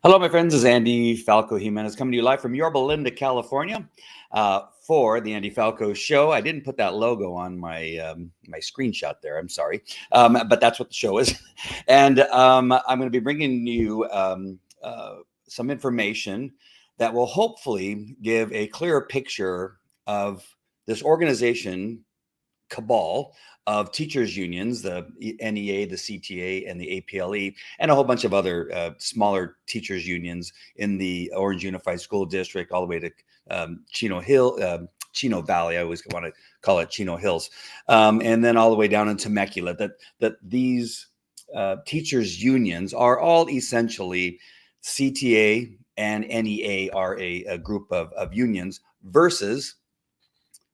Hello, my friends. This is Andy Falco Jimenez coming to you live from Yorba Linda, California, for the Andy Falco Show. I didn't put that logo on my screenshot there. I'm sorry, but that's what the show is. And I'm going to be bringing you some information that will hopefully give a clearer picture of this organization cabal of teachers unions, the NEA, the CTA, and the APLE, and a whole bunch of other smaller teachers unions in the Orange Unified School District, all the way to Chino Valley. I always want to call it Chino Hills, and then all the way down in Temecula. That these teachers unions are all essentially CTA and NEA are a group of unions versus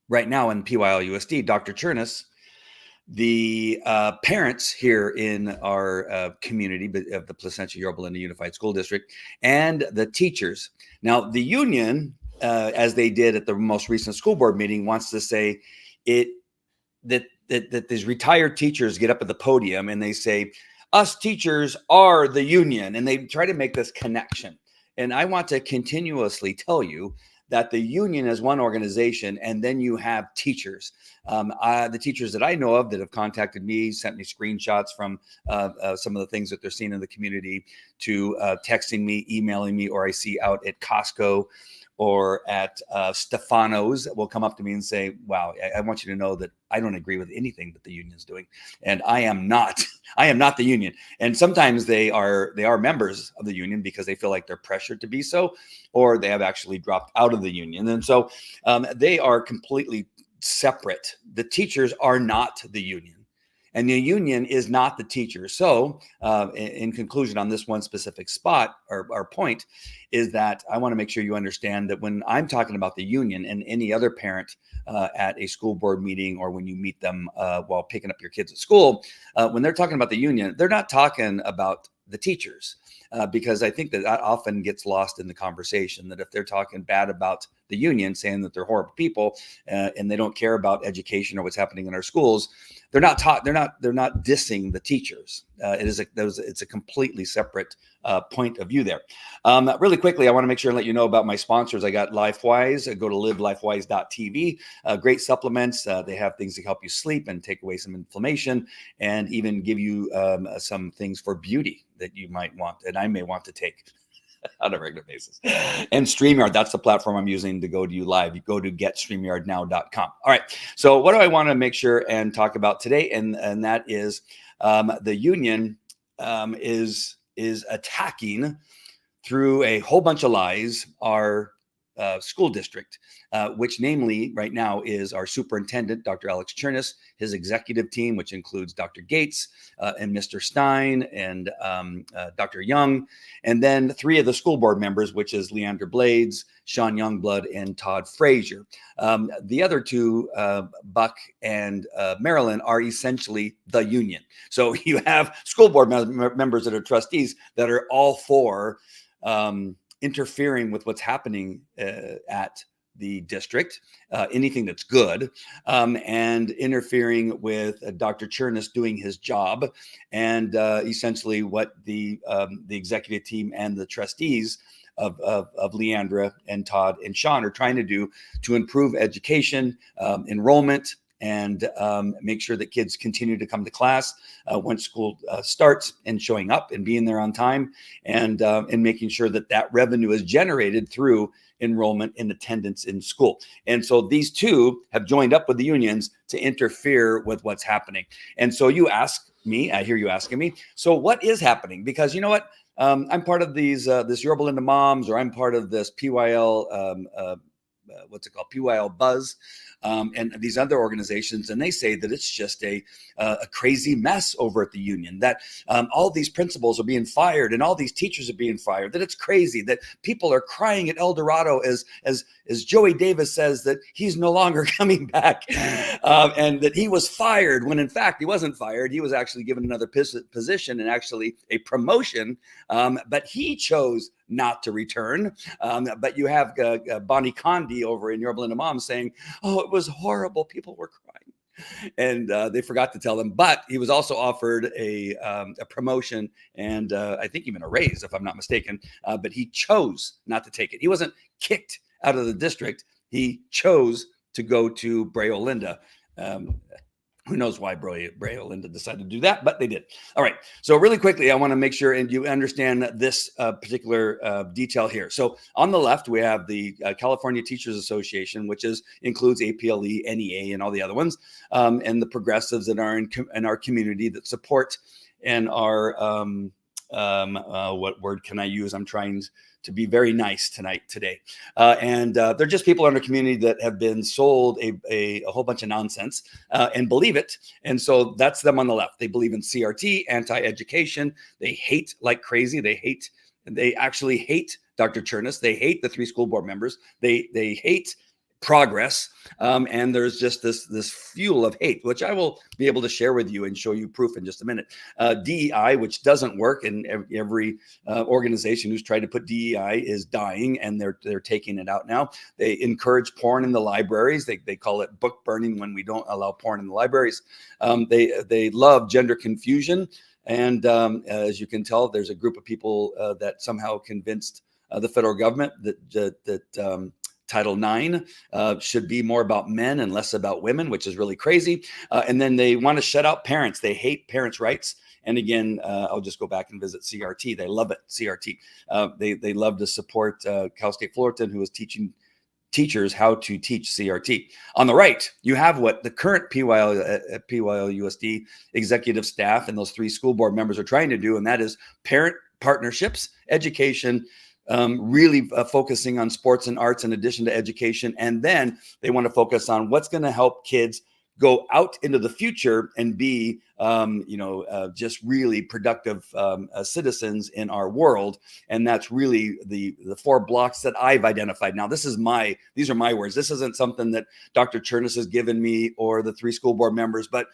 right now in PYLUSD, Dr. Cherniss, the parents here in our community of the Placentia Yorba Linda Unified School District, and the teachers. Now, the union, as they did at the most recent school board meeting, wants to say that these retired teachers get up at the podium and they say, us teachers are the union, and they try to make this connection. And I want to continuously tell you that the union is one organization, and then you have teachers. The teachers that I know of that have contacted me, sent me screenshots from some of the things that they're seeing in the community, to texting me, emailing me, or I see out at Costco or at Stefano's, will come up to me and say, wow, I want you to know that I don't agree with anything that the union's doing. And I am not the union. And sometimes they are members of the union because they feel like they're pressured to be so, or they have actually dropped out of the union. And so they are completely separate. The teachers are not the union, and the union is not the teacher. So in conclusion on this one specific spot or point is that I want to make sure you understand that when I'm talking about the union and any other parent at a school board meeting, or when you meet them while picking up your kids at school, when they're talking about the union, they're not talking about the teachers. Because I think that often gets lost in the conversation, that if they're talking bad about the union, saying that they're horrible people and they don't care about education or what's happening in our schools, they're not dissing the teachers. It's a completely separate point of view there. Really quickly, I want to make sure and let you know about my sponsors. I got LifeWise. Go to livelifewise.tv. Great supplements. They have things to help you sleep and take away some inflammation, and even give you some things for beauty that you might want, and I may want to take on a regular basis. And StreamYard, that's the platform I'm using to go to you live. You go to getstreamyardnow.com. All right. So what do I want to make sure and talk about today? And that is the union is attacking through a whole bunch of lies our school district, which namely right now is our superintendent, Dr. Alex Cherniss, his executive team, which includes Dr. Gates and Mr. Stein and Dr. Young, and then three of the school board members, which is Leander Blades, Sean Youngblood, and Todd Frazier. The other two, Buck and Marilyn, are essentially the union. So you have school board members that are trustees that are all for interfering with what's happening at the district, anything that's good, and interfering with Dr. Cherniss doing his job, and essentially what the executive team and the trustees of Leandra and Todd and Sean are trying to do to improve education, enrollment, and make sure that kids continue to come to class when school starts, and showing up and being there on time, and making sure that revenue is generated through enrollment and attendance in school. And so these two have joined up with the unions to interfere with what's happening. And so you ask me, I hear you asking me, so what is happening? Because you know what? I'm part of this Yorba Linda Moms, or I'm part of this PYL, what's it called? PYL Buzz. And these other organizations, and they say that it's just a crazy mess over at the union, that all these principals are being fired and all these teachers are being fired, that it's crazy, that people are crying at El Dorado as Joey Davis says that he's no longer coming back, and that he was fired, when in fact he wasn't fired. He was actually given another position and actually a promotion, but he chose not to return. But you have Bonnie Condi over in Yorba Linda Mom saying, oh, it was horrible. People were crying. and they forgot to tell him. But he was also offered a promotion and I think even a raise, if I'm not mistaken. But he chose not to take it. He wasn't kicked out of the district. He chose to go to Brea Olinda. Who knows why Brea Olinda decided to do that, but they did. All right. So really quickly, I want to make sure and you understand this particular detail here. So on the left, we have the California Teachers Association, which includes APLE, NEA, and all the other ones, and the progressives that are in our community that support and are, what word can I use? I'm trying to be very nice today. And they're just people in our community that have been sold a whole bunch of nonsense and believe it. And so that's them on the left. They believe in CRT, anti-education. They hate like crazy. They actually hate Dr. Cherniss. They hate the 3 school board members. They hate progress. And there's just this fuel of hate, which I will be able to share with you and show you proof in just a minute. DEI, which doesn't work, and every organization who's tried to put DEI is dying, and they're taking it out now. They encourage porn in the libraries. They call it book burning when we don't allow porn in the libraries. They love gender confusion. And as you can tell, there's a group of people that somehow convinced the federal government that Title IX should be more about men and less about women, which is really crazy. And then they want to shut out parents. They hate parents' rights. And again, I'll just go back and visit CRT. They love it, CRT. They love to support Cal State Fullerton, who is teaching teachers how to teach CRT. On the right, you have what the current PYLUSD executive staff and those 3 school board members are trying to do, and that is parent partnerships, education, really focusing on sports and arts in addition to education. And then they want to focus on what's going to help kids go out into the future and be, just really productive citizens in our world. And that's really the 4 blocks that I've identified. Now, these are my words. This isn't something that Dr. Cherniss has given me or the 3 school board members. But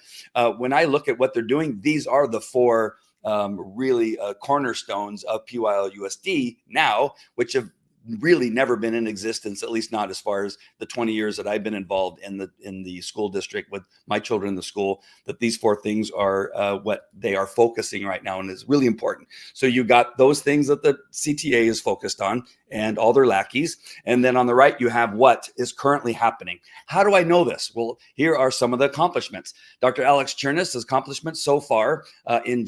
when I look at what they're doing, these are the 4 really cornerstones of PYLUSD now, which have really never been in existence, at least not as far as the 20 years that I've been involved in the school district with my children in the school, that these 4 things are what they are focusing right now. And it's really important. So you got those things that the CTA is focused on and all their lackeys. And then on the right, you have what is currently happening. How do I know this? Well, here are some of the accomplishments. Dr. Alex Cherniss' accomplishments so far in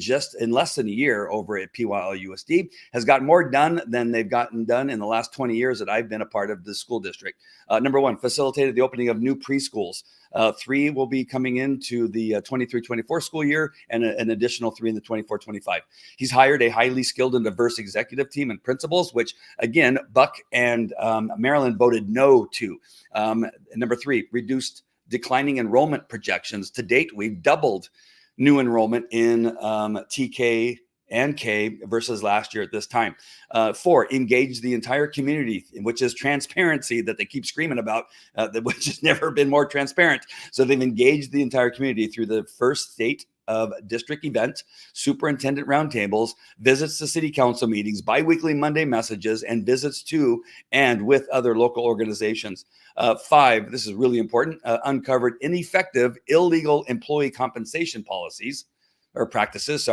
less than a year over at PYLUSD has gotten more done than they've gotten done in the last 20 years that I've been a part of the school district. Number 1, facilitated the opening of new preschools. 3 will be coming into the 23-24 school year, and an additional 3 in the 24-25. He's hired a highly skilled and diverse executive team and principals, which again, Buck and Maryland voted no to. Number 3, reduced declining enrollment projections. To date, we've doubled new enrollment in TK and K versus last year at this time. 4, engage the entire community, which is transparency that they keep screaming about, which has never been more transparent. So they've engaged the entire community through the first state of district event, superintendent roundtables, visits to city council meetings, biweekly Monday messages, and visits to and with other local organizations. 5, this is really important, uncovered ineffective illegal employee compensation policies or practices,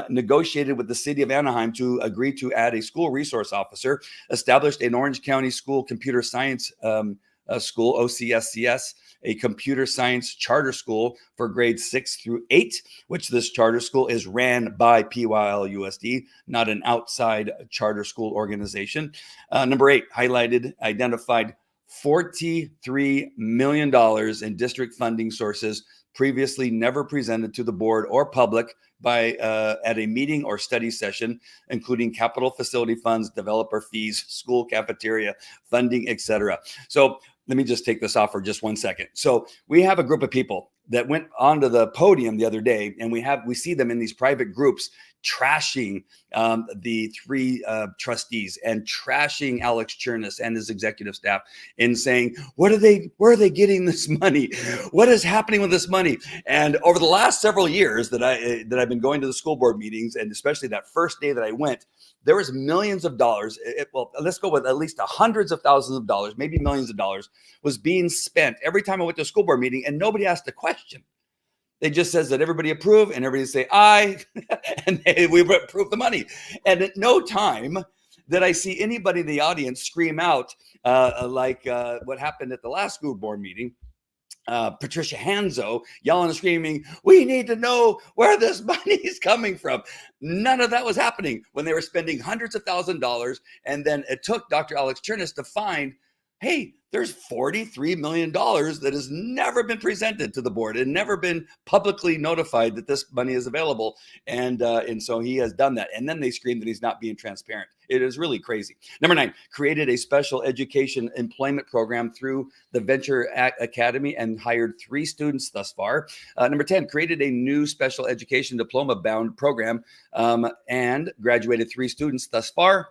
negotiated with the city of Anaheim to agree to add a school resource officer, established an Orange County School Computer Science School, OCSCS, a computer science charter school for grades 6 through 8, which this charter school is ran by PYLUSD, not an outside charter school organization. Number 8, identified $43 million in district funding sources previously never presented to the board or public by at a meeting or study session, including capital facility funds, developer fees, school cafeteria funding, etc. So let me just take this off for just 1 second. So we have a group of people that went onto the podium the other day, and we see them in these private groups trashing the three trustees and trashing Alex Cherniss and his executive staff in saying, where are they getting this money? What is happening with this money? And over the last several years that I've been going to the school board meetings, and especially that first day that I went, there was millions of dollars. Well, let's go with at least hundreds of thousands of dollars, maybe millions of dollars was being spent every time I went to a school board meeting, and nobody asked a question. They just says that everybody approve and everybody say aye, and we approve the money. And at no time did I see anybody in the audience scream out like what happened at the last school board meeting. Patricia Hanzo yelling and screaming, we need to know where this money is coming from. None of that was happening when they were spending hundreds of thousands of dollars. And then it took Dr. Alex Cherniss to find, hey, there's $43 million that has never been presented to the board and never been publicly notified that this money is available. And so he has done that. And then they scream that he's not being transparent. It is really crazy. Number 9, created a special education employment program through the Venture Academy and hired 3 students thus far. Number 10, created a new special education diploma bound program and graduated 3 students thus far.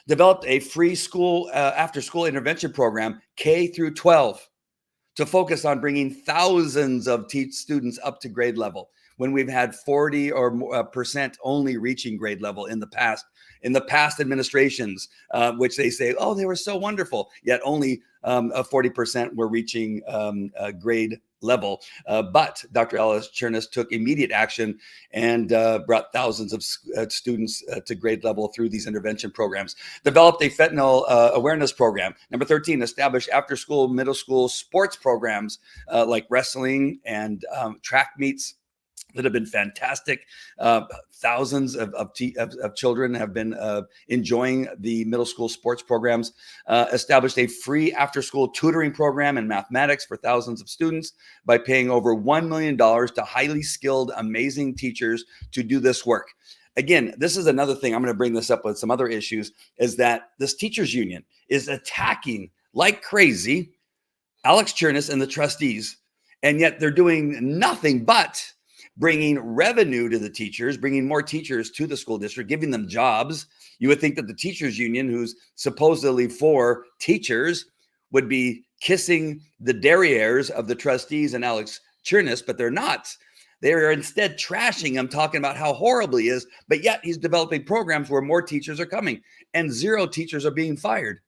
Developed a free school after school intervention program, K through 12, to focus on bringing thousands of students up to grade level when we've had 40 or more percent only reaching grade level in the past administrations, which they say, oh, they were so wonderful, yet only 40% were reaching grade level. But Dr. Alex Cherniss took immediate action and brought thousands of students to grade level through these intervention programs. Developed a fentanyl awareness program. Number 13, established after school, middle school sports programs like wrestling and track meets that have been fantastic. Thousands of children have been enjoying the middle school sports programs. Established a free after-school tutoring program in mathematics for thousands of students by paying over $1 million to highly skilled, amazing teachers to do this work. Again, this is another thing, I'm going to bring this up with some other issues, is that this teachers union is attacking like crazy Alex Cherniss and the trustees, and yet they're doing nothing but bringing revenue to the teachers, bringing more teachers to the school district, giving them jobs. You would think that the teachers union, who's supposedly for teachers, would be kissing the derrieres of the trustees and Alex Cherniss, but they're not. They are instead trashing him, talking about how horrible he is, but yet he's developing programs where more teachers are coming and 0 teachers are being fired.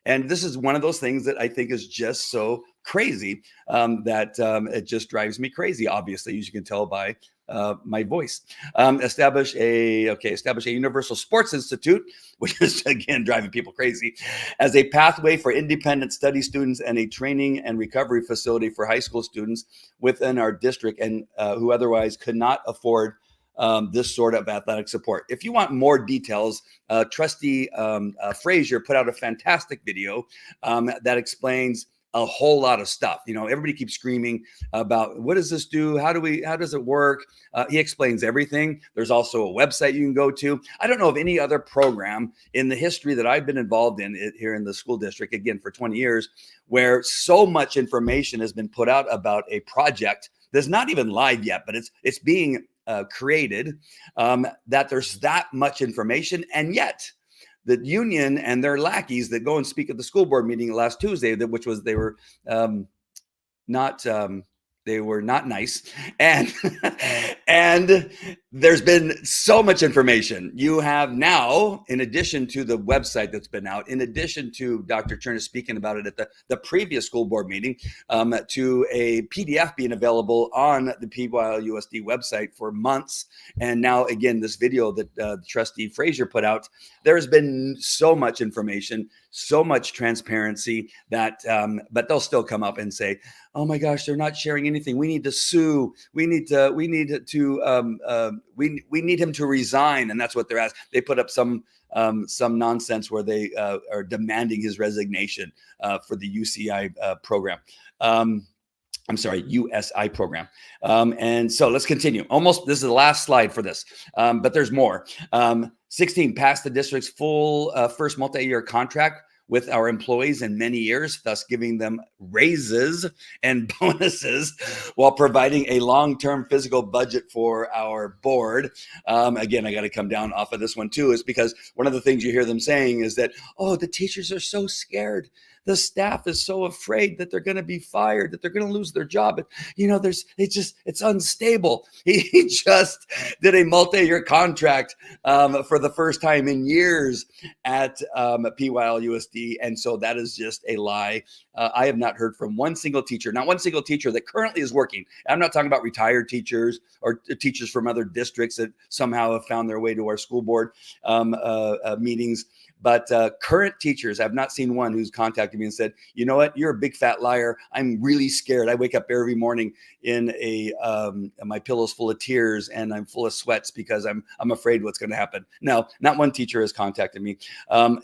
And this is one of those things that I think is just so crazy that it just drives me crazy, obviously, as you can tell by my voice. Establish a Universal Sports Institute, which is, again, driving people crazy, as a pathway for independent study students and a training and recovery facility for high school students within our district and who otherwise could not afford this sort of athletic support. If you want more details, Trustee Frazier put out a fantastic video that explains a whole lot of stuff. You know, everybody keeps screaming about what does this do? How does it work? He explains everything. There's also a website you can go to. I don't know of any other program in the history that I've been involved in here in the school district, again, for 20 years, where so much information has been put out about a project that's not even live yet, but it's being created, that there's that much information. And yet the union and their lackeys that go and speak at the school board meeting last Tuesday, which was they were not nice, and and there's been so much information. You have now, in addition to the website that's been out, in addition to Dr. Cherniss speaking about it at the previous school board meeting, to a PDF being available on the PYLUSD website for months, and now again this video that Trustee Frazier put out. There has been so much information, so much transparency that, but they'll still come up and say, "Oh my gosh, they're not sharing anything. We need to sue. We need him to resign." And that's what they're asking. They put up some nonsense where they are demanding his resignation for the UCI program. I'm sorry, USI program. And so let's continue. This is the last slide for this, but there's more. 16, passed the district's full first multi-year contract with our employees in many years, thus giving them raises and bonuses while providing a long-term physical budget for our board. Again, I got to come down off of this one too, is because one of the things you hear them saying is that, oh, the teachers are so scared. The staff is so afraid that they're going to be fired, that they're going to lose their job. It's unstable. He just did a multi-year contract for the first time in years at PYLUSD. And so that is just a lie. I have not heard from not one single teacher that currently is working. I'm not talking about retired teachers or teachers from other districts that somehow have found their way to our school board meetings. But current teachers, I've not seen one who's contacted me and said, you know what, you're a big fat liar. I'm really scared. I wake up every morning in my pillow's full of tears and I'm full of sweats because I'm afraid what's going to happen. No, not one teacher has contacted me.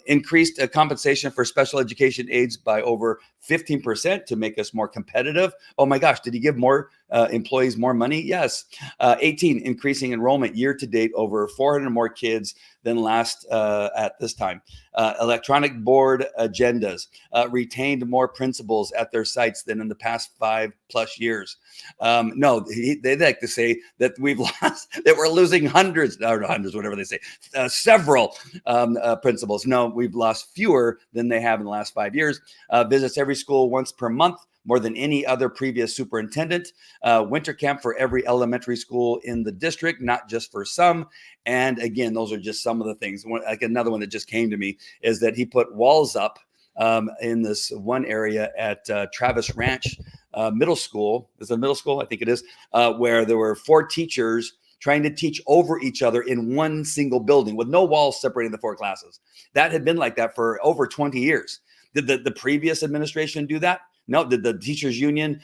Increased compensation for special education aides by over 15% to make us more competitive. Oh my gosh, did he give more employees more money? Yes. 18, increasing enrollment year to date over 400 more kids than last at this time. Electronic board agendas, retained more principals at their sites than in the past 5+ years. They'd like to say that we're losing whatever they say, several principals. No, we've lost fewer than they have in the last 5 years. Visits every school once per month, more than any other previous superintendent. Winter camp for every elementary school in the district, not just for some. And again, those are just some of the things. Like another one that just came to me is that he put walls up in this one area at Travis Ranch Middle School. Is it a middle school? I think it is, where there were 4 teachers trying to teach over each other in one single building with no walls separating the 4 classes. That had been like that for over 20 years. Did the previous administration do that? No. Did the teachers union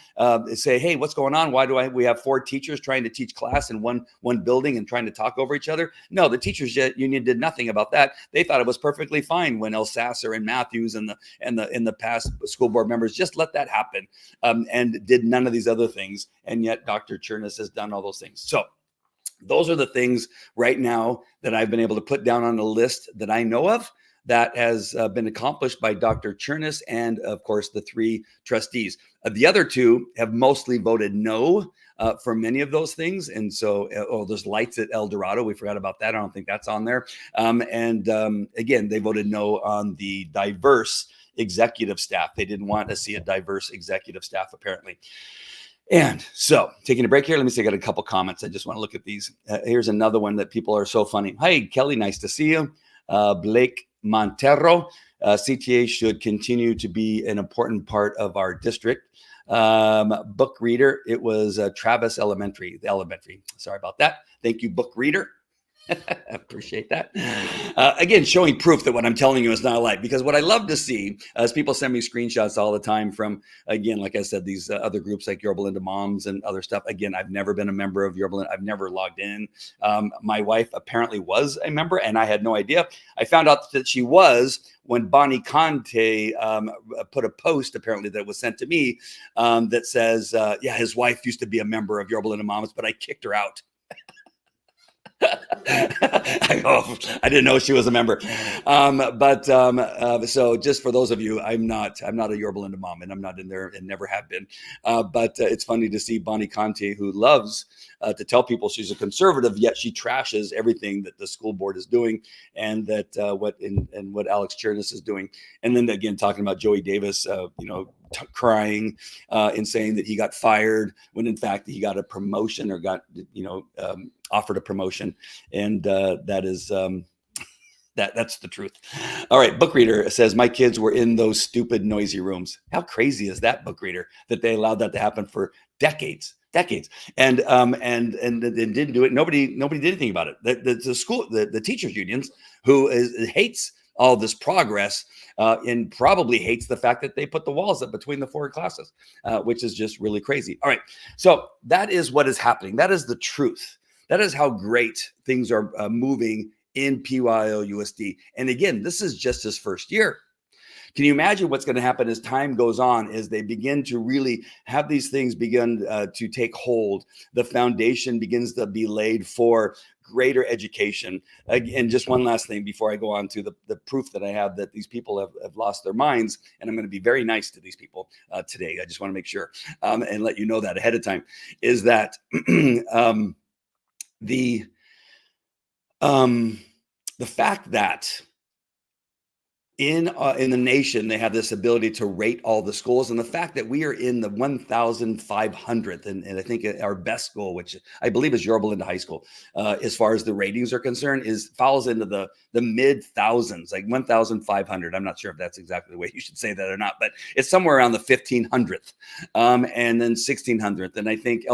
say, hey, what's going on? Why do we have 4 teachers trying to teach class in one building and trying to talk over each other? No, the teachers union did nothing about that. They thought it was perfectly fine when El Sasser and Matthews and the past school board members just let that happen and did none of these other things. And yet Dr. Cherniss has done all those things. So those are the things right now that I've been able to put down on a list that I know of that has been accomplished by Dr. Cherniss and, of course, the 3 trustees. The other 2 have mostly voted no for many of those things. And so, there's lights at El Dorado. We forgot about that. I don't think that's on there. Again, they voted no on the diverse executive staff. They didn't want to see a diverse executive staff, apparently. And so, taking a break here, let me see. I got a couple comments. I just want to look at these. Here's another one that people are so funny. Hi, Kelly. Nice to see you. Blake Montero, CTA should continue to be an important part of our district. Book reader, it was Travis Elementary. Sorry about that. Thank you, book reader. Appreciate that. Again, showing proof that what I'm telling you is not a lie, because what I love to see is people send me screenshots all the time from, again, like I said, these other groups like Yorba Linda Moms and other stuff. Again, I've never been a member of Yorba Linda. I've never logged in. My wife apparently was a member and I had no idea. I found out that she was when Bonnie Conte put a post apparently that was sent to me that says, his wife used to be a member of Yorba Linda Moms, but I kicked her out. I didn't know she was a member. So just for those of you, I'm not a Yorba Linda mom, and I'm not in there and never have been. But it's funny to see Bonnie Conte, who loves to tell people she's a conservative, yet she trashes everything that the school board is doing and that what Alex Cherniss is doing. And then again, talking about Joey Davis, crying and saying that he got fired when in fact he got a promotion or got offered a promotion, and that is that's the truth. All right, book reader says my kids were in those stupid noisy rooms. How crazy is that, book reader, that they allowed that to happen for decades and didn't do it. Nobody did anything about it. The school, the teachers unions, who hates all this progress and probably hates the fact that they put the walls up between the 4 classes, which is just really crazy. All right, so that is what is happening. That is the truth. That is how great things are moving in PYLUSD. And again, this is just his first year. Can you imagine what's going to happen as time goes on, as they begin to really have these things begin to take hold? The foundation begins to be laid for greater education. And just one last thing before I go on to the proof that I have that these people have lost their minds. And I'm going to be very nice to these people today. I just want to make sure and let you know that ahead of time, is that the fact that in the nation, they have this ability to rate all the schools, and the fact that we are in the 1,500th, and I think our best school, which I believe is Yorba Linda High School, as far as the ratings are concerned, falls into the mid thousands, like 1,500. I'm not sure if that's exactly the way you should say that or not, but it's somewhere around the 1,500th, and then 1,600th, and I think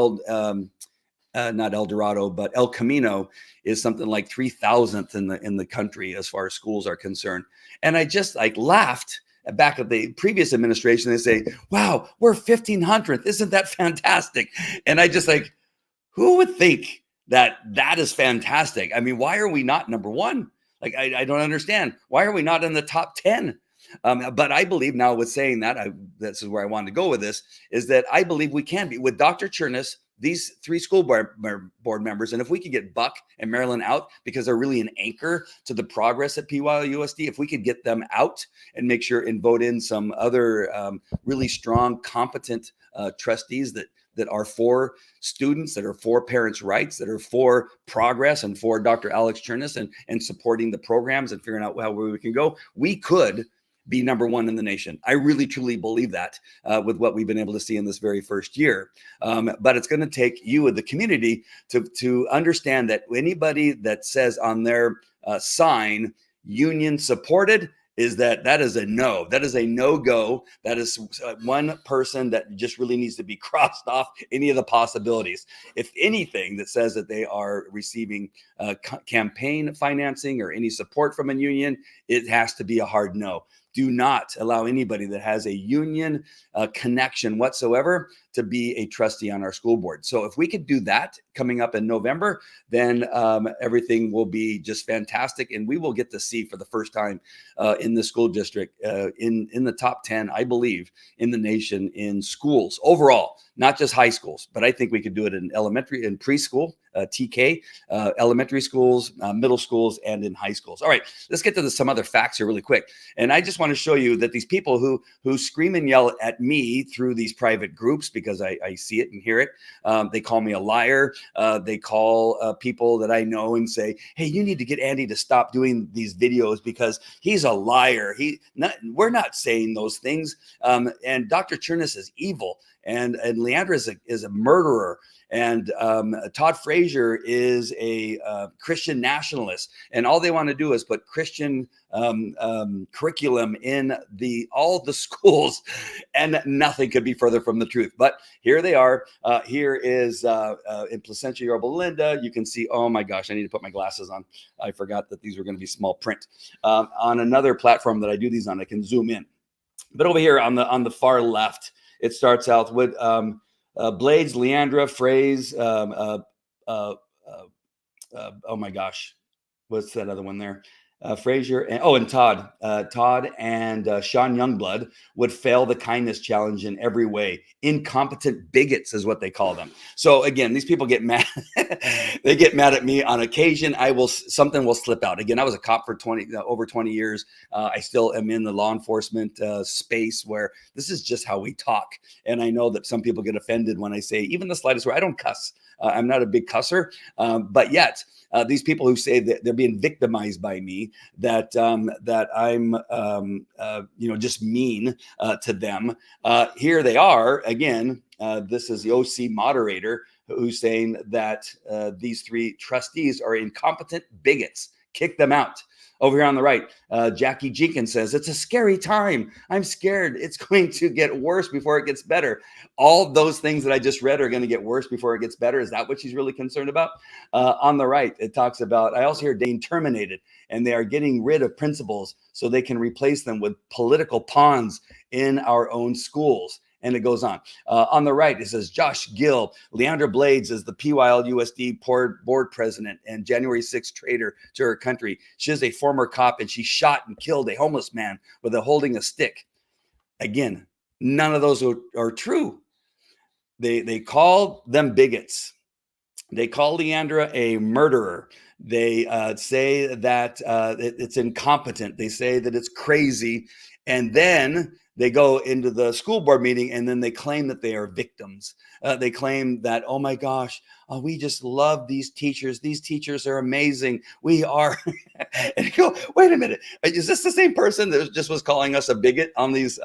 not El Dorado, but El Camino is something like 3,000th in the country as far as schools are concerned. And I just laughed back at the previous administration. They say, "Wow, we're 1,500th. Isn't that fantastic?" And I just who would think that is fantastic? I mean, why are we not number one? I don't understand. Why are we not in the top 10? But I believe now, with saying that, this is where I wanted to go with this, is that I believe we can be. With Dr. Cherniss, these 3 school board members, and if we could get Buck and Marilyn out, because they're really an anchor to the progress at PYLUSD, if we could get them out and make sure and vote in some other really strong, competent trustees that are for students, that are for parents' rights, that are for progress, and for Dr. Alex Cherniss and supporting the programs and figuring out where we can go, we could be number one in the nation. I really, truly believe that with what we've been able to see in this very first year. But it's going to take you and the community to understand that anybody that says on their sign, union supported, that is a no. That is a no-go. That is one person that just really needs to be crossed off any of the possibilities. If anything that says that they are receiving campaign financing or any support from a union, it has to be a hard no. Do not allow anybody that has a union connection whatsoever to be a trustee on our school board. So if we could do that coming up in November, then everything will be just fantastic. And we will get to see for the first time in the school district in the top 10, I believe, in the nation in schools overall, not just high schools, but I think we could do it in elementary and preschool, TK, elementary schools, middle schools, and in high schools. All right, let's get to some other facts here really quick. And I just want to show you that these people who scream and yell at me through these private groups, because I see it and hear it, they call me a liar. They call people that I know and say, "Hey, you need to get Andy to stop doing these videos because he's a liar." We're not saying those things. And Dr. Cherniss is evil, and Leandra is a murderer. And Todd Frazier is a Christian nationalist, and all they want to do is put Christian curriculum in all the schools, and nothing could be further from the truth. But here they are. Here is in Placentia, Yorba Linda. You can see. Oh my gosh, I need to put my glasses on. I forgot that these were going to be small print. On another platform that I do these on, I can zoom in. But over here on the far left, it starts out with Blades, Leandra, Fraze. Oh my gosh, what's that other one there? Frazier and Todd. Todd and Sean Youngblood would fail the kindness challenge in every way. Incompetent bigots is what they call them. So again, these people get mad. They get mad at me on occasion. Something will slip out. Again, I was a cop for over 20 years. I still am in the law enforcement space where this is just how we talk. And I know that some people get offended when I say even the slightest word. I don't cuss. I'm not a big cusser, but yet these people who say that they're being victimized by me, that I'm just mean to them. Here they are again. This is the OC moderator who's saying that these 3 trustees are incompetent bigots. Kick them out. Over here on the right, Jackie Jenkins says, "It's a scary time. I'm scared. It's going to get worse before it gets better." All those things that I just read are going to get worse before it gets better. Is that what she's really concerned about? On the right, it talks about, I also hear Dane terminated, and they are getting rid of principals so they can replace them with political pawns in our own schools. And it goes on. On the right, it says Josh Gill, Leandra Blades is the PYLUSD board president and January 6th traitor to her country. She is a former cop, and she shot and killed a homeless man with holding a stick. Again, none of those are true. They call them bigots. They call Leandra a murderer. They say that it's incompetent. They say that it's crazy. And then they go into the school board meeting and then they claim that they are victims. They claim that, oh my gosh, we just love these teachers. These teachers are amazing. We are. And you go, wait a minute. Is this the same person that just was calling us a bigot on these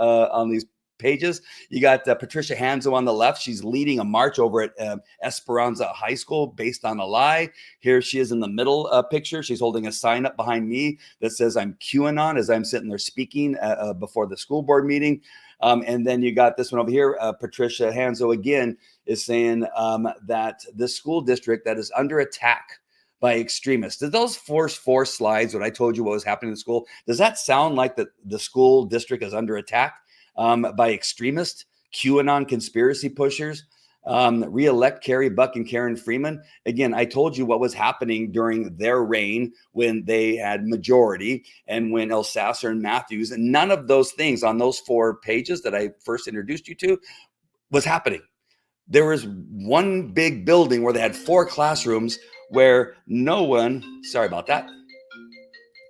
pages? You got Patricia Hanzo on the left. She's leading a march over at Esperanza High School based on a lie. Here she is in the middle picture. She's holding a sign up behind me that says I'm QAnon as I'm sitting there speaking before the school board meeting. And then you got this one over here. Patricia Hanzo again is saying that the school district that is under attack by extremists. Did those first four slides when I told you what was happening in school, does that sound like the school district is under attack by extremists, QAnon conspiracy pushers, re-elect Carrie Buck and Karen Freeman? Again, I told you what was happening during their reign when they had majority and when Elsasser and Matthews, and none of those things on those 4 pages that I first introduced you to was happening. There was one big building where they had 4 classrooms where no one, sorry about that,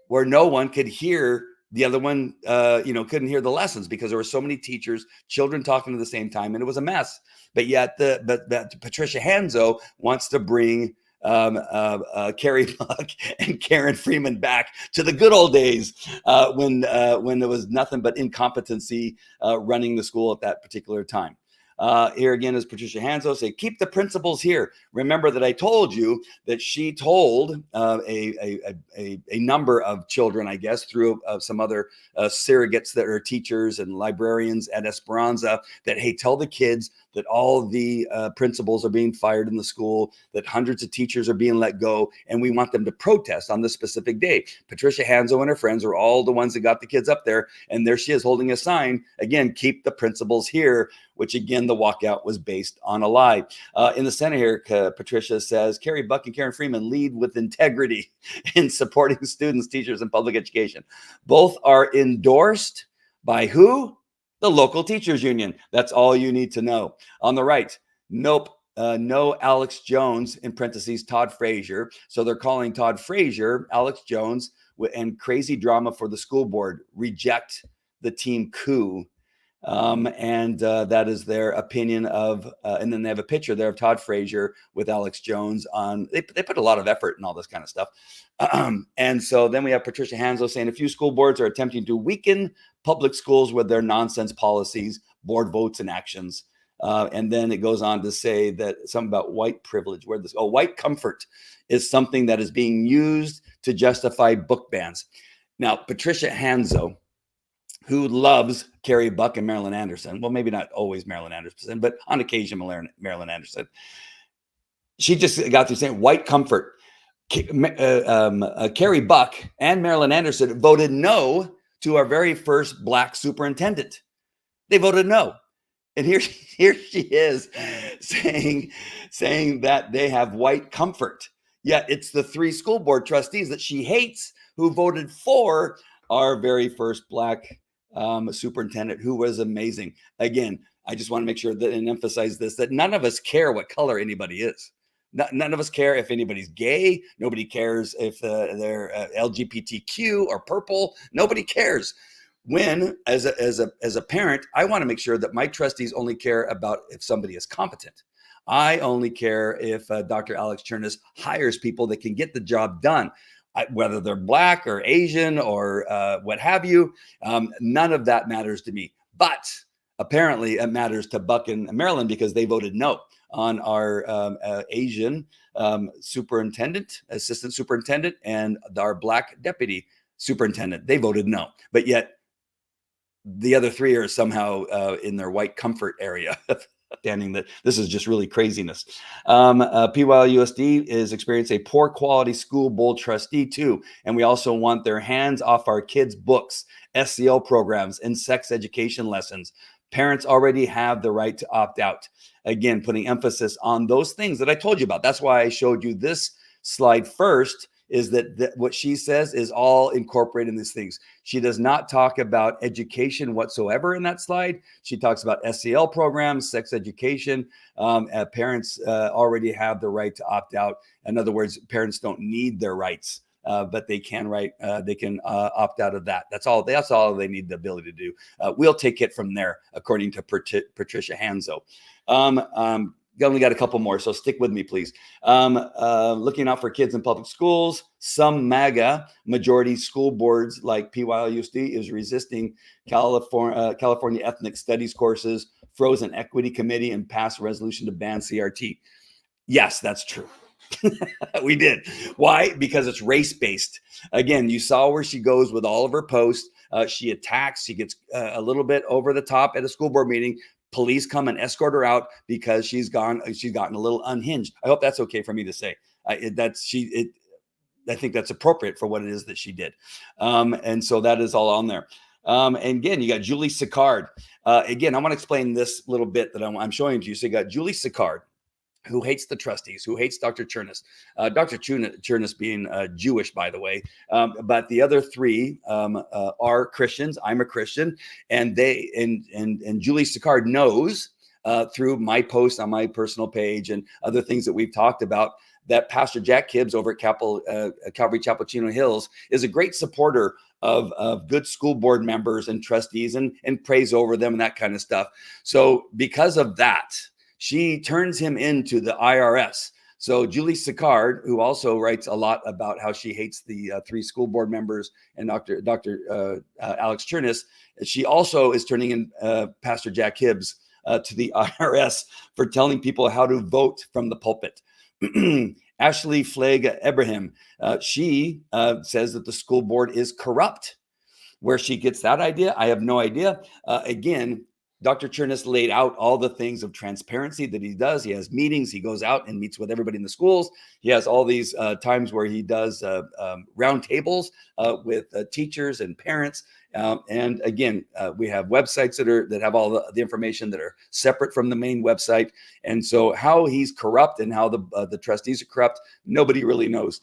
where no one could hear the other one, couldn't hear the lessons because there were so many teachers, children talking at the same time, and it was a mess. But yet, Patricia Hanzo wants to bring Carrie Buck and Karen Freeman back to the good old days when there was nothing but incompetency running the school at that particular time. Here again is Patricia Hanzo say, keep the principals here. Remember that I told you that she told a number of children, I guess, through some other surrogates that are teachers and librarians at Esperanza that, hey, tell the kids that all the principals are being fired in the school, that hundreds of teachers are being let go, and we want them to protest on this specific day. Patricia Hanzo and her friends are all the ones that got the kids up there, and there she is holding a sign, again, keep the principals here, which again, the walkout was based on a lie. In the center here, Patricia says, Carrie Buck and Karen Freeman lead with integrity in supporting students, teachers, and public education. Both are endorsed by who? The local teachers union. That's all you need to know. On the right, nope. No Alex Jones, in parentheses, Todd Frazier. So they're calling Todd Frazier, Alex Jones, and crazy drama for the school board. Reject the team coup. And that is their opinion of, and then they have a picture there of Todd Frazier with Alex Jones on, they put a lot of effort in all this kind of stuff. And so then we have Patricia Hanzo saying a few school boards are attempting to weaken public schools with their nonsense policies, board votes, and actions. And then it goes on to say that something about white privilege, white comfort is something that is being used to justify book bans. Now, Patricia Hanzo, who loves Carrie Buck and Marilyn Anderson. Well, maybe not always Marilyn Anderson, but on occasion, Marilyn Anderson. She just got through saying white comfort. Carrie Buck and Marilyn Anderson voted no to our very first Black superintendent. They voted no. And here she is saying that they have white comfort. Yet it's the 3 school board trustees that she hates who voted for our very first Black superintendent, who was amazing. Again, I just want to make sure that and emphasize this, that none of us care what color anybody is. None of us care if anybody's gay. Nobody cares if they're LGBTQ or purple. Nobody cares. When, as a parent, I want to make sure that my trustees only care about if somebody is competent. I only care if Dr. Alex Cherniss hires people that can get the job done. Whether they're Black or Asian or what have you, none of that matters to me. But apparently it matters to Buck and Marilyn because they voted no on our Asian superintendent, assistant superintendent, and our Black deputy superintendent. They voted no. But yet the other 3 are somehow in their white comfort area. Understanding that this is just really craziness. PYLUSD is experiencing a poor quality school board trustee too. And we also want their hands off our kids' books, SEL programs, and sex education lessons. Parents already have the right to opt out. Again, putting emphasis on those things that I told you about. That's why I showed you this slide first, is that what she says is all incorporated in these things. She does not talk about education whatsoever in that slide. She talks about SEL programs, sex education. Parents already have the right to opt out. In other words, parents don't need their rights. But they can opt out of that. That's all they need the ability to do. We'll take it from there, according to Patricia Hanzo. Only got a couple more, so stick with me, please. Looking out for kids in public schools. Some MAGA majority school boards like PYLUSD is resisting California ethnic studies courses, froze an equity committee, and passed a resolution to ban CRT. Yes, that's true. We did. Why? Because it's race-based. Again, you saw where she goes with all of her posts. She attacks. She gets a little bit over the top at a school board meeting. Police come and escort her out because she's gotten a little unhinged. I hope that's okay for me to say. I think that's appropriate for what it is that she did. And so that is all on there. And again, you got Julie Sicard. Again, I want to explain this little bit that I'm showing to you. So you got Julie Sicard, who hates the trustees, who hates Dr. Cherniss. Dr. Cherniss being Jewish, by the way. But the other three are Christians. I'm a Christian. And Julie Sicard knows through my post on my personal page and other things that we've talked about that Pastor Jack Hibbs over at Calvary Chapel Chino Hills is a great supporter of good school board members and trustees and prays over them and that kind of stuff. So because of that, she turns him into the IRS. So Julie Sicard, who also writes a lot about how she hates the three school board members and Dr. Alex Cherniss, she also is turning in Pastor Jack Hibbs to the IRS for telling people how to vote from the pulpit. Ashley Flagg Ibrahim, she says that the school board is corrupt. Where she gets that idea, I have no idea. Again, Dr. Cherniss laid out all the things of transparency that he does. He has meetings. He goes out and meets with everybody in the schools. He has all these times where he does round tables with teachers and parents. And again, we have websites that have all the information that are separate from the main website. And so how he's corrupt and how the trustees are corrupt, nobody really knows.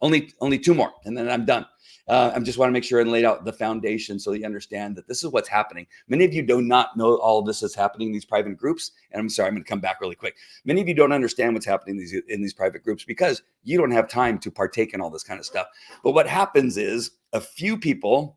Only two more, and then I'm done. I just want to make sure and lay out the foundation so that you understand that this is what's happening. Many of you do not know all of this is happening in these private groups. And I'm sorry, I'm going to come back really quick. Many of you don't understand what's happening in these private groups because you don't have time to partake in all this kind of stuff. But what happens is a few people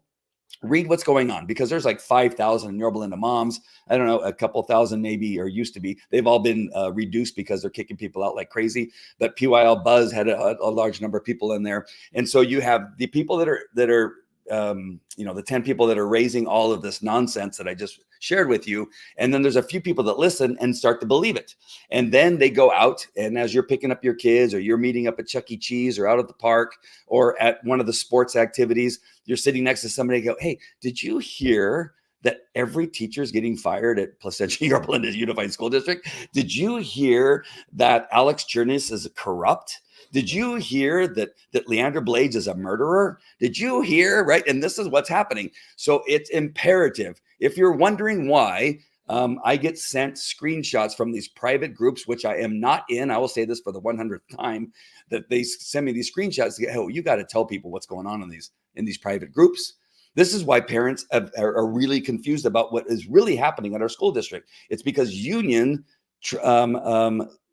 read what's going on because there's like 5,000 in Yorba Linda moms. I don't know, a couple thousand maybe, or used to be. They've all been reduced because they're kicking people out like crazy. But PYL Buzz had a large number of people in there. And so you have the people that are the 10 people that are raising all of this nonsense that I just shared with you. And then there's a few people that listen and start to believe it. And then they go out, and as you're picking up your kids or you're meeting up at Chuck E. Cheese or out at the park or at one of the sports activities, you're sitting next to somebody and go, hey, did you hear that every teacher is getting fired at Placentia Yorba Linda Unified School District? Did you hear that Alex Cherniss is corrupt? Did you hear that Leandra Blades is a murderer? Did you hear, right? And this is what's happening. So it's imperative. If you're wondering why I get sent screenshots from these private groups, which I am not in, I will say this for the 100th time, that they send me these screenshots to get, oh, you got to tell people what's going on in these private groups. This is why parents are really confused about what is really happening at our school district. It's because union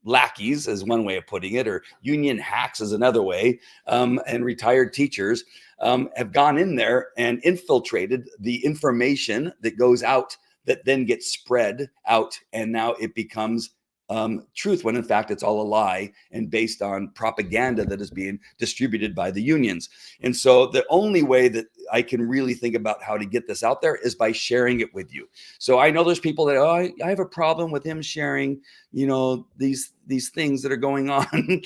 lackeys is one way of putting it, or union hacks is another way, and retired teachers have gone in there and infiltrated the information that goes out that then gets spread out, and now it becomes truth when in fact it's all a lie and based on propaganda that is being distributed by the unions. And so the only way that I can really think about how to get this out there is by sharing it with you. So I know there's people that, oh, I have a problem with him sharing, these things that are going on.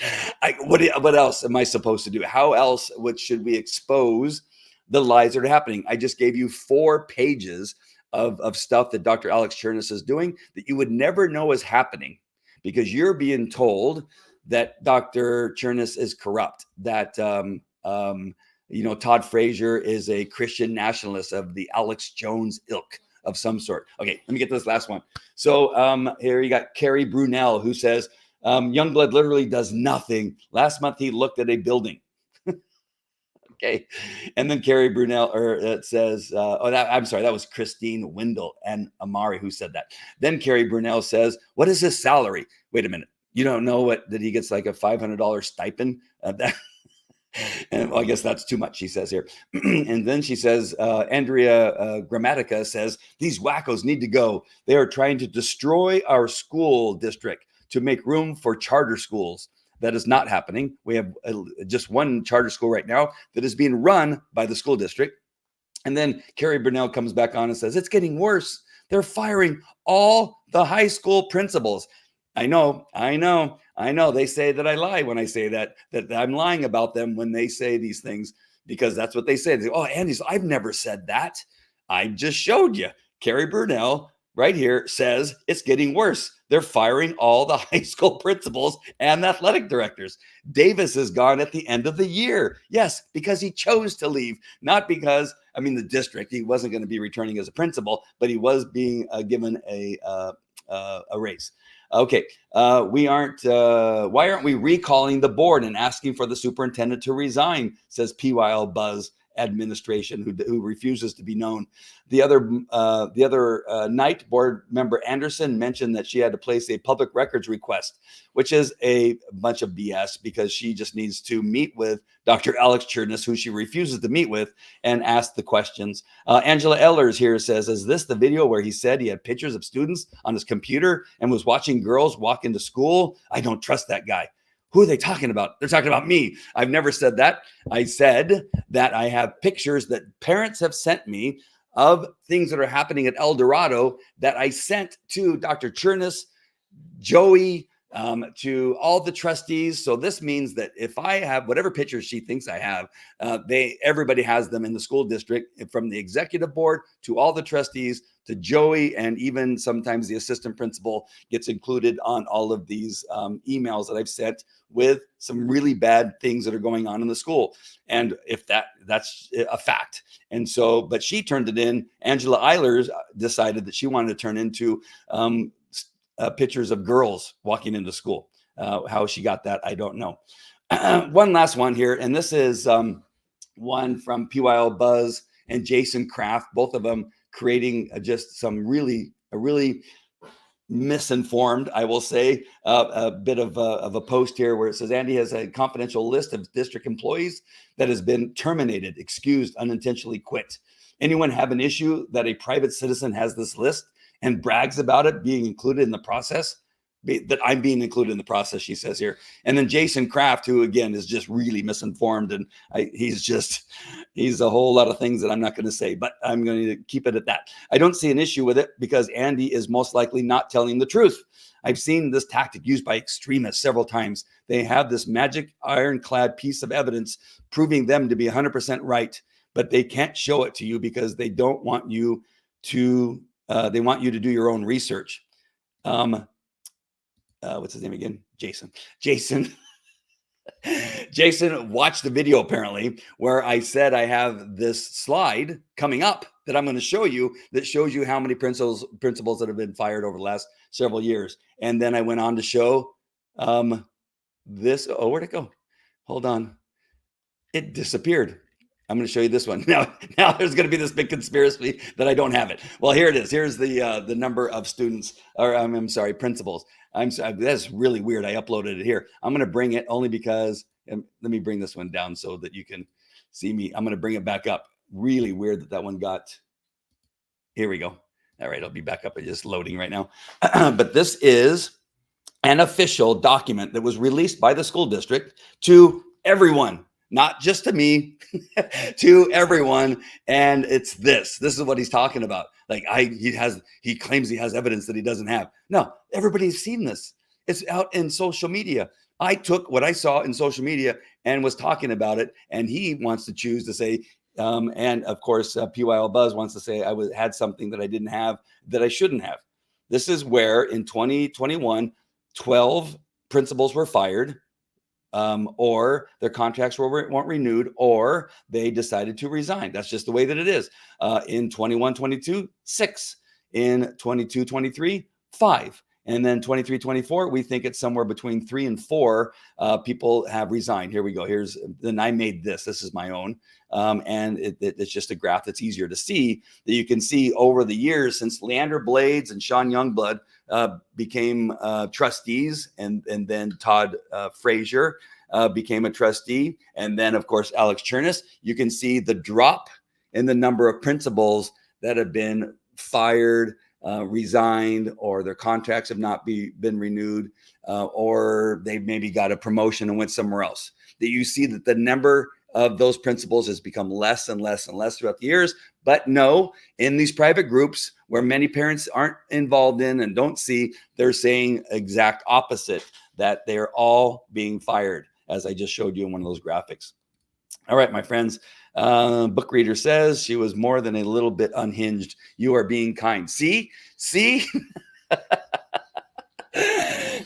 What else am I supposed to do? How else should we expose the lies that are happening? I just gave you 4 pages of stuff that Dr. Alex Cherniss is doing that you would never know is happening because you're being told that Dr. Cherniss is corrupt, that Todd Frazier is a Christian nationalist of the Alex Jones ilk of some sort. Okay, let me get to this last one. So here you got Carrie Brunel, who says, Youngblood literally does nothing. Last month, he looked at a building. Okay. And then Carrie Brunel, or it says, I'm sorry, that was Christine Windle and Amari who said that. Then Carrie Brunel says, what is his salary? Wait a minute. You don't know that he gets like a $500 stipend? And well, I guess that's too much, she says here. And then she says, Andrea Grammatica says, these wackos need to go. They are trying to destroy our school district to make room for charter schools. That is not happening. We have just one charter school right now that is being run by the school district. And then Carrie Burnell comes back on and says, it's getting worse. They're firing all the high school principals. I know. They say that I lie when I say that I'm lying about them when they say these things, because that's what they say. They say, oh, Andy, I've never said that. I just showed you. Carrie Burnell right here says it's getting worse. They're firing all the high school principals and athletic directors. Davis is gone at the end of the year. Yes, because he chose to leave, not because, the district, he wasn't going to be returning as a principal, but he was being given a raise. Okay, why aren't we recalling the board and asking for the superintendent to resign, says PYL Buzz administration, who refuses to be known. The other night, board member Anderson mentioned that she had to place a public records request, which is a bunch of BS, because she just needs to meet with Dr. Alex Cherniss, who she refuses to meet with, and ask the questions. Angela Ehlers here says, is this the video where he said he had pictures of students on his computer and was watching girls walk into school? I don't trust that guy. Who are they talking about? They're talking about me. I've never said that. I said that I have pictures that parents have sent me of things that are happening at El Dorado that I sent to Dr. Cherniss, Joey, to all the trustees. So this means that if I have whatever pictures she thinks I have, everybody has them in the school district, from the executive board to all the trustees to Joey, and even sometimes the assistant principal gets included on all of these emails that I've sent with some really bad things that are going on in the school. And if that's a fact. And so, but she turned it in. Angela Eilers decided that she wanted to turn into pictures of girls walking into school. How she got that, I don't know. One last one here, and this is one from PYL Buzz and Jason Kraft, both of them creating just some really misinformed, I will say, a bit of a post here where it says Andy has a confidential list of district employees that has been terminated, excused, unintentionally quit. Anyone have an issue that a private citizen has this list and brags about it being included in the process? That I'm being included in the process, she says here. And then Jason Kraft, who again is just really misinformed, and he's a whole lot of things that I'm not going to say, but I'm going to keep it at that. I don't see an issue with it because Andy is most likely not telling the truth. I've seen this tactic used by extremists several times. They have this magic ironclad piece of evidence proving them to be 100% right, but they can't show it to you because they don't want you to. They want you to do your own research. What's his name again? Jason. Jason watched the video apparently where I said I have this slide coming up that I'm going to show you that shows you how many principals that have been fired over the last several years. And then I went on to show this. Oh, where'd it go? Hold on. It disappeared. I'm going to show you this one. Now there's going to be this big conspiracy that I don't have it. Well, here it is. Here's the number of students, or I'm sorry, principals. I'm sorry, that's really weird. I uploaded it here. I'm going to bring it only because, let me bring this one down so that you can see me. I'm going to bring it back up. Really weird that one got, here we go. All right, it'll be back up. It's just loading right now. But this is an official document that was released by the school district to everyone. Not just to me, to everyone. And it's this is what he's talking about. Like he claims he has evidence that he doesn't have. No, everybody's seen this. It's out in social media. I took what I saw in social media and was talking about it. And he wants to choose to say, and of course, PYL Buzz wants to say I had something that I didn't have that I shouldn't have. This is where in 2021, 12 principals were fired. Or their contracts weren't renewed, or they decided to resign. That's just the way that it is. In 21-22, 6. In 22-23, 5. And then 23, 24, we think it's somewhere between 3 and 4 people have resigned. Here we go. Then I made this. This is my own. And it's just a graph that's easier to see, that you can see over the years since Leander Blades and Sean Youngblood became trustees, and then Todd Frazier became a trustee. And then, of course, Alex Cherniss. You can see the drop in the number of principals that have been fired, resigned, or their contracts have not been renewed, or they maybe got a promotion and went somewhere else. That you see that the number of those principals has become less and less and less throughout the years. But no, in these private groups where many parents aren't involved in and don't see, they're saying exact opposite, that they're all being fired, as I just showed you in one of those graphics. All right, my friends. Book reader says she was more than a little bit unhinged. You are being kind. See?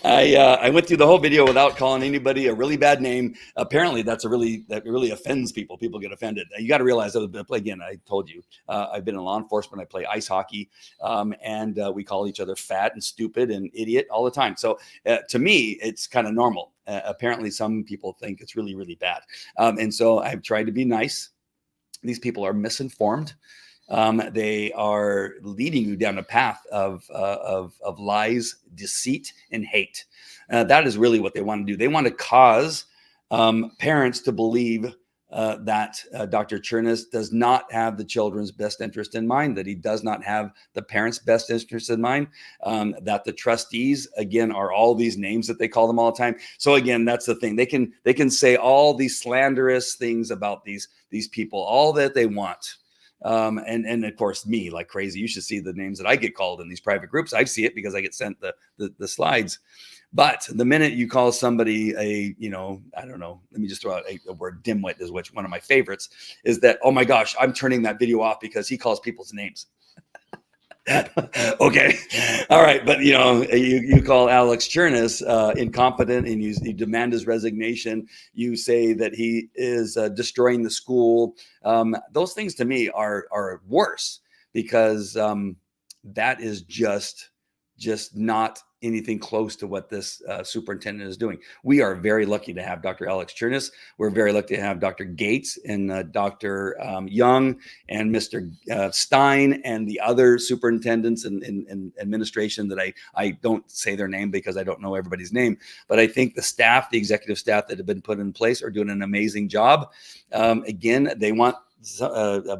I went through the whole video without calling anybody a really bad name. Apparently, that really offends people. People get offended. You got to realize that, again, I told you, I've been in law enforcement. I play ice hockey, and we call each other fat and stupid and idiot all the time. So to me, it's kind of normal. Apparently, some people think it's really, really bad. And so I've tried to be nice. These people are misinformed. They are leading you down a path of lies, deceit, and hate. That is really what they want to do. They want to cause parents to believe that Dr. Cherniss does not have the children's best interest in mind, that he does not have the parents' best interest in mind, that the trustees, again, are all these names that they call them all the time. So again, that's the thing. They can say all these slanderous things about these people, all that they want. And of course, me, like crazy. You should see the names that I get called in these private groups. I see it because I get sent the slides. But the minute you call somebody I don't know, let me just throw out a word, dimwit is one of my favorites, is that, oh my gosh, I'm turning that video off because he calls people's names. Okay. All right. But, you call Alex Cherniss incompetent, and you demand his resignation. You say that he is destroying the school. Those things to me are worse, because that is just not anything close to what this superintendent is doing. We are very lucky to have Dr. Alex Cherniss. We're very lucky to have Dr. Gates and Dr. Young and Mr. Stein and the other superintendents and administration that I don't say their name because I don't know everybody's name. But I think the staff, the executive staff that have been put in place, are doing an amazing job. Again, they want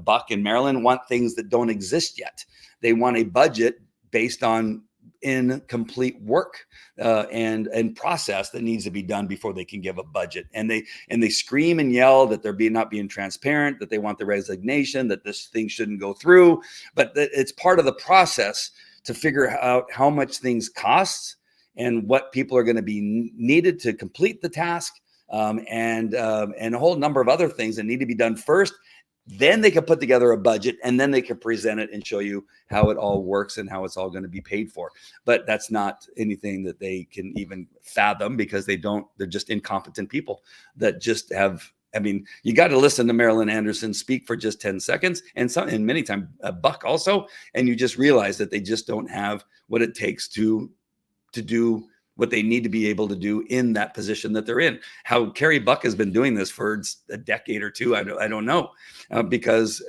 Buck in Maryland want things that don't exist yet. They want a budget based on incomplete work and process that needs to be done before they can give a budget. And they scream and yell that they're not being transparent, that they want the resignation, that this thing shouldn't go through. But it's part of the process to figure out how much things cost and what people are going to be needed to complete the task, and a whole number of other things that need to be done first. Then they can put together a budget, and then they can present it and show you how it all works and how it's all going to be paid for. But that's not anything that they can even fathom, because they're just incompetent people that just have, you got to listen to Marilyn Anderson speak for just 10 seconds, and many times Buck also, and you just realize that they just don't have what it takes to do what they need to be able to do in that position that they're in. How Carrie Buck has been doing this for a decade or two, I don't know, because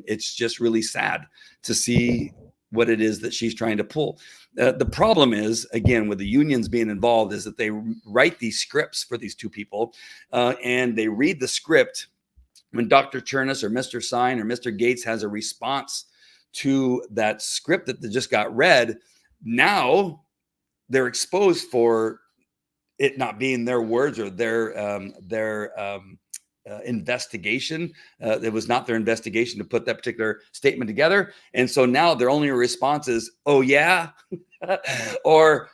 it's just really sad to see what it is that she's trying to pull. The problem is, again, with the unions being involved, is that they write these scripts for these two people, and they read the script when Dr. Cherniss or Mr. Sign or Mr. Gates has a response to that script that they just got read. Now they're exposed for it not being their words or their investigation. It was not their investigation to put that particular statement together. And so now their only response is, oh yeah, or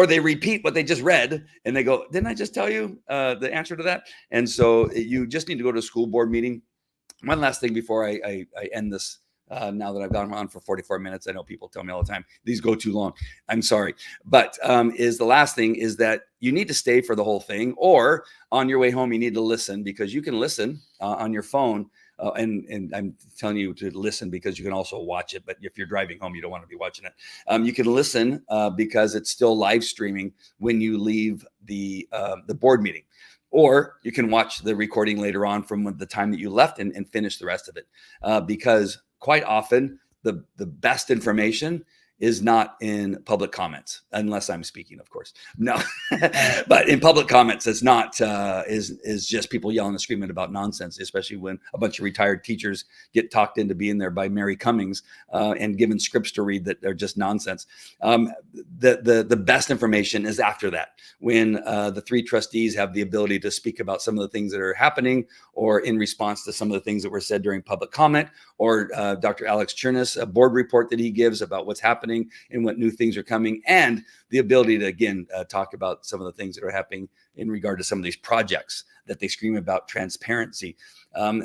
they repeat what they just read and they go, didn't I just tell you the answer to that? And so you just need to go to a school board meeting. One last thing before I end this. Now that I've gone on for 44 minutes, I know people tell me all the time, these go too long. I'm sorry. But is the last thing is that you need to stay for the whole thing, or on your way home, you need to listen, because you can listen on your phone and I'm telling you to listen because you can also watch it. But if you're driving home, you don't want to be watching it. You can listen because it's still live streaming when you leave the board meeting. Or you can watch the recording later on from the time that you left and finish the rest of it. Because quite often the best information is not in public comments, unless I'm speaking, of course. No, but in public comments, it's not, is just people yelling and screaming about nonsense, especially when a bunch of retired teachers get talked into being there by Mary Cummings and given scripts to read that are just nonsense. The best information is after that, when the three trustees have the ability to speak about some of the things that are happening, or in response to some of the things that were said during public comment, or Dr. Alex Cherniss, a board report that he gives about what's happening and what new things are coming, and the ability to, again, talk about some of the things that are happening in regard to some of these projects that they scream about transparency.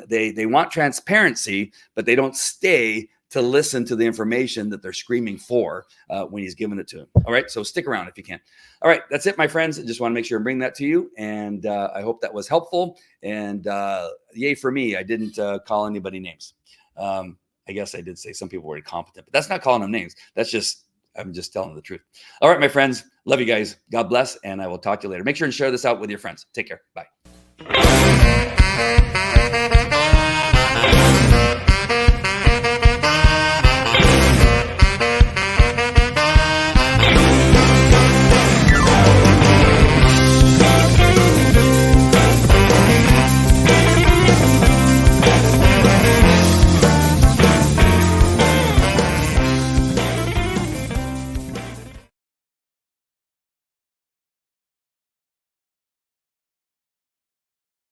They want transparency, but they don't stay to listen to the information that they're screaming for when he's giving it to them. All right, so stick around if you can. All right, that's it, my friends. I just want to make sure and bring that to you, and I hope that was helpful. And yay for me, I didn't call anybody names. I guess I did say some people were incompetent, but that's not calling them names. I'm just telling the truth. All right, my friends. Love you guys. God bless. And I will talk to you later. Make sure and share this out with your friends. Take care. Bye.